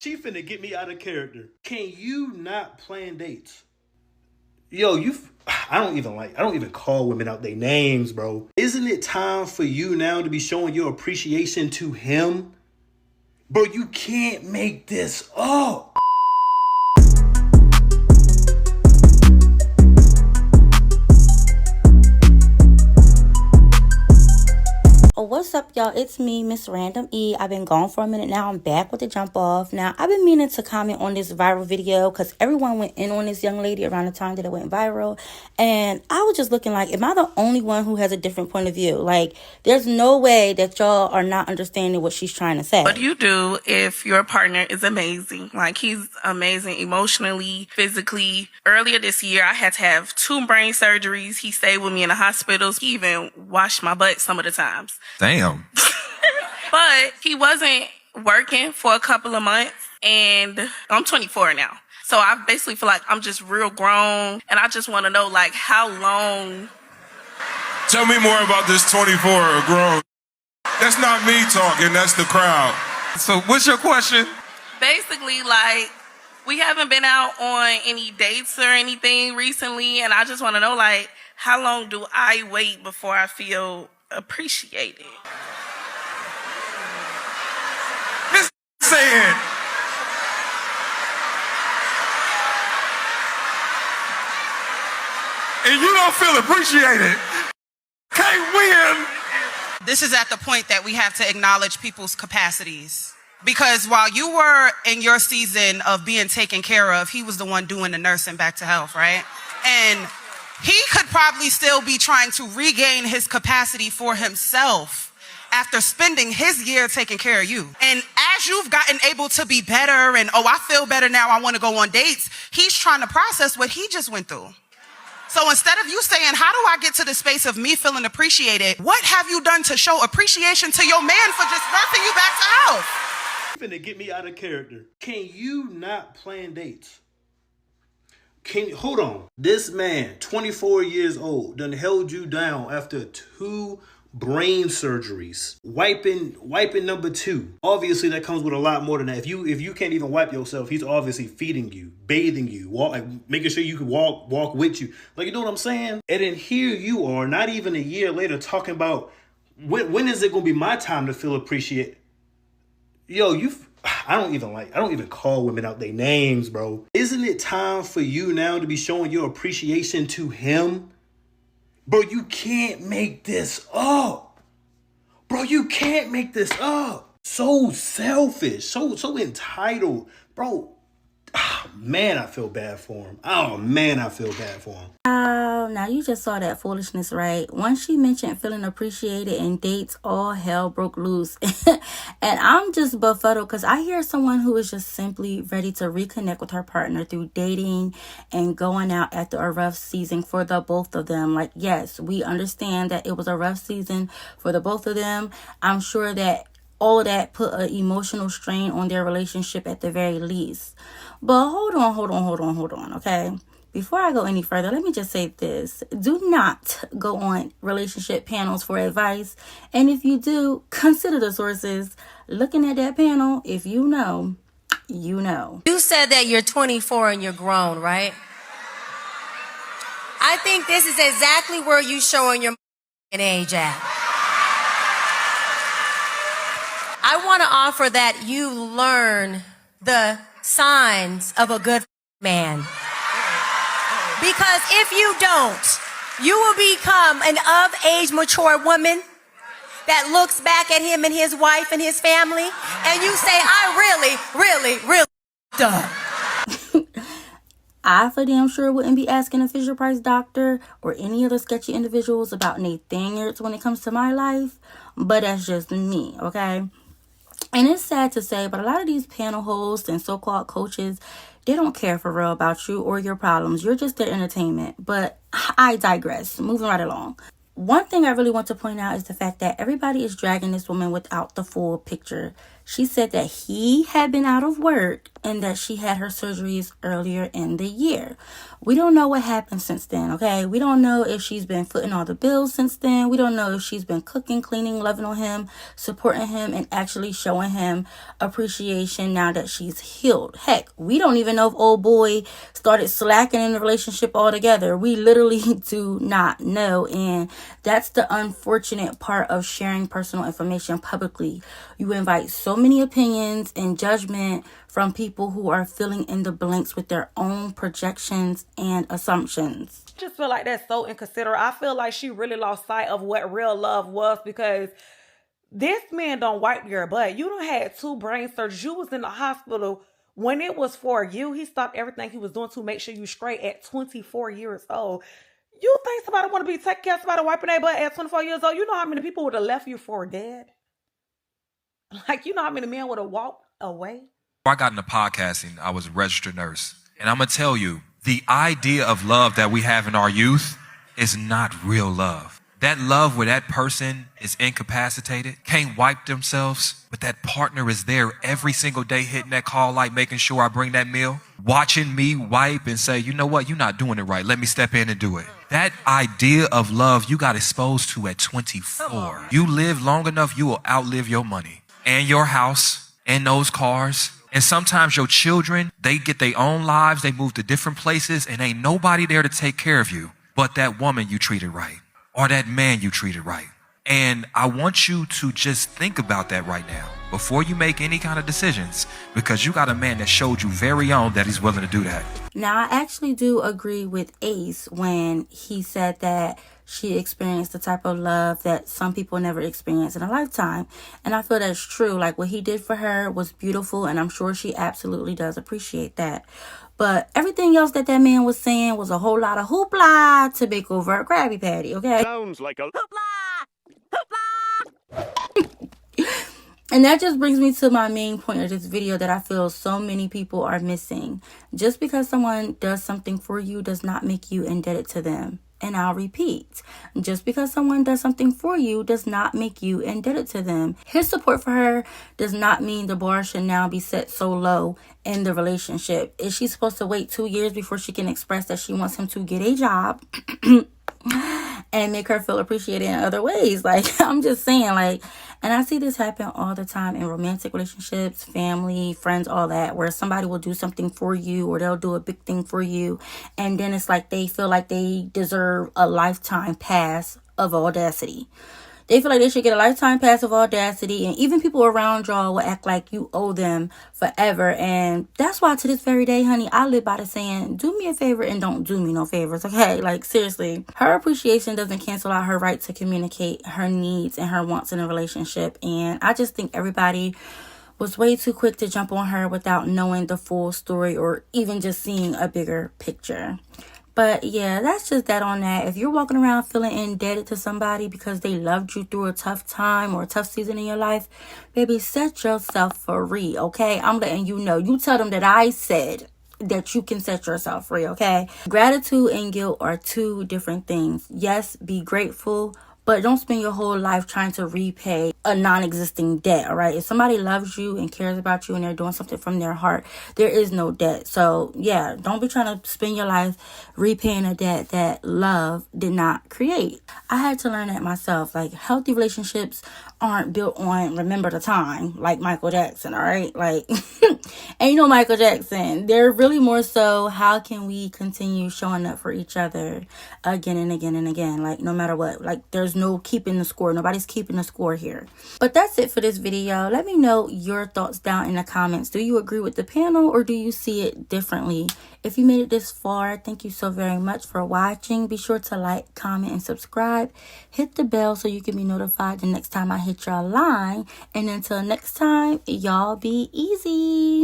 She finna get me out of character. Can you not plan dates? Yo, I don't even call women out their names, bro. Isn't it time for you now to be showing your appreciation to him? Bro, you can't make this up. What's up, y'all? It's me, Miss Random E. I've been gone for a minute now. I'm back with the jump off. Now, I've been meaning to comment on this viral video because everyone went in on this young lady around the time that it went viral. And I was just looking like, am I the only one who has a different point of view? Like, there's no way that y'all are not understanding what she's trying to say. What do you do if your partner is amazing? Like, he's amazing emotionally, physically. Earlier this year, I had to have 2 brain surgeries. He stayed with me in the hospitals. He even washed my butt some of the times. Damn. But he wasn't working for a couple of months, and I'm 24 now. So I basically feel like I'm just real grown, and I just want to know, like, how long. Tell me more about this 24 grown. That's not me talking, that's the crowd. So what's your question? Basically, like, we haven't been out on any dates or anything recently, and I just want to know, like, how long do I wait before I feel appreciated? This saying. And you don't feel appreciated. Can't win. This is at the point that we have to acknowledge people's capacities. Because while you were in your season of being taken care of, he was the one doing the nursing back to health, right? And he could probably still be trying to regain his capacity for himself after spending his year taking care of you. And as you've gotten able to be better and, oh, I feel better now, I want to go on dates, he's trying to process what he just went through. So instead of you saying, how do I get to the space of me feeling appreciated? What have you done to show appreciation to your man for just nursing you back to health? You're finna get me out of character. Can you not plan dates? Hold on. This man, 24 years old, done held you down after 2 brain surgeries. Wiping number 2. Obviously, that comes with a lot more than that. If you can't even wipe yourself, he's obviously feeding you, bathing you, making sure you can walk with you. Like, you know what I'm saying? And then here you are, not even a year later, talking about when is it gonna be my time to feel appreciated? Yo, I don't even call women out their names, bro. Isn't it time for you now to be showing your appreciation to him? Bro, you can't make this up. Bro, you can't make this up. So selfish, so entitled. Bro, man, I feel bad for him. Oh, man, I feel bad for him. Now you just saw that foolishness, right? Once she mentioned feeling appreciated in dates, all hell broke loose. And I'm just befuddled because I hear someone who is just simply ready to reconnect with her partner through dating and going out after a rough season for the both of them. Like, yes, we understand that it was a rough season for the both of them. I'm sure that all of that put an emotional strain on their relationship at the very least. But hold on, okay? Before I go any further, let me just say this. Do not go on relationship panels for advice. And if you do, consider the sources. Looking at that panel, if you know, you know. You said that you're 24 and you're grown, right? I think this is exactly where you showing your age at. I want to offer that you learn the signs of a good man. Because if you don't, you will become an of-age, mature woman that looks back at him and his wife and his family, and you say, I really done. I for damn sure wouldn't be asking a Fisher Price doctor or any other sketchy individuals about Nathaniels when it comes to my life, but that's just me, okay? And it's sad to say, but a lot of these panel hosts and so-called coaches, they don't care for real about you or your problems. You're just their entertainment. But I digress. Moving right along. One thing I really want to point out is the fact that everybody is dragging this woman without the full picture. She said that he had been out of work and that she had her surgeries earlier in the year. We don't know what happened since then, okay? We don't know if she's been footing all the bills since then. We don't know if she's been cooking, cleaning, loving on him, supporting him, and actually showing him appreciation now that she's healed. Heck, we don't even know if old boy started slacking in the relationship altogether. We literally do not know, and that's the unfortunate part of sharing personal information publicly. You invite so many opinions and judgment from people who are filling in the blanks with their own projections and assumptions. I just feel like that's so inconsiderate. I feel like she really lost sight of what real love was, because this man don't wipe your butt. You done had 2 brain surgeries. You was in the hospital when it was for you. He stopped everything he was doing to make sure you straight at 24 years old. You think somebody want to be taking care of somebody wiping their butt at 24 years old? You know how many people would have left you for dead? Like, you know how many men would have walked away? I got into podcasting, I was a registered nurse. And I'm going to tell you, the idea of love that we have in our youth is not real love. That love where that person is incapacitated, can't wipe themselves, but that partner is there every single day hitting that call light, making sure I bring that meal, watching me wipe and say, you know what, you're not doing it right. Let me step in and do it. That idea of love you got exposed to at 24. You live long enough, you will outlive your money and your house and those cars. And sometimes your children, they get their own lives. They move to different places and ain't nobody there to take care of you but that woman you treated right or that man you treated right. And I want you to just think about that right now before you make any kind of decisions, because you got a man that showed you very own that he's willing to do that. Now, I actually do agree with Ace when he said that she experienced the type of love that some people never experience in a lifetime. And I feel that's true. Like, what he did for her was beautiful, and I'm sure she absolutely does appreciate that. But everything else that man was saying was a whole lot of hoopla to make over a Krabby Patty, okay? Sounds like a And that just brings me to my main point of this video that I feel so many people are missing. Just because someone does something for you does not make you indebted to them. And I'll repeat, just because someone does something for you does not make you indebted to them. His support for her does not mean the bar should now be set so low in the relationship. Is she supposed to wait 2 years before she can express that she wants him to get a job and make her feel appreciated in other ways? Like, I'm just saying, like, and I see this happen all the time in romantic relationships, family, friends, all that, where somebody will do something for you or they'll do a big thing for you. And then it's like they feel like they deserve a lifetime pass of audacity. They feel like they should get a lifetime pass of audacity, and even people around y'all will act like you owe them forever. And that's why to this very day, honey, I live by the saying, do me a favor and don't do me no favors, okay? Like, seriously, her appreciation doesn't cancel out her right to communicate her needs and her wants in a relationship. And I just think everybody was way too quick to jump on her without knowing the full story or even just seeing a bigger picture. But yeah, that's just that on that. If you're walking around feeling indebted to somebody because they loved you through a tough time or a tough season in your life, baby, set yourself free, okay? I'm letting you know. You tell them that I said that you can set yourself free, okay? Gratitude and guilt are 2 different things. Yes, be grateful, but don't spend your whole life trying to repay a non-existing debt, all right? If somebody loves you and cares about you and they're doing something from their heart, there is no debt. So, yeah, don't be trying to spend your life repaying a debt that love did not create. I had to learn that myself. Like, healthy relationships aren't built on remember the time, like Michael Jackson, all right? Like, and you know Michael Jackson, they're really more so, how can we continue showing up for each other again and again and again? Like, no matter what. Like, there's no keeping the score. Nobody's keeping the score here. But that's it for this video. Let me know your thoughts down in the comments. Do you agree with the panel or do you see it differently? If you made it this far, thank you so very much for watching. Be sure to like, comment, and subscribe. Hit the bell so you can be notified the next time I hit your line. And until next time, y'all be easy.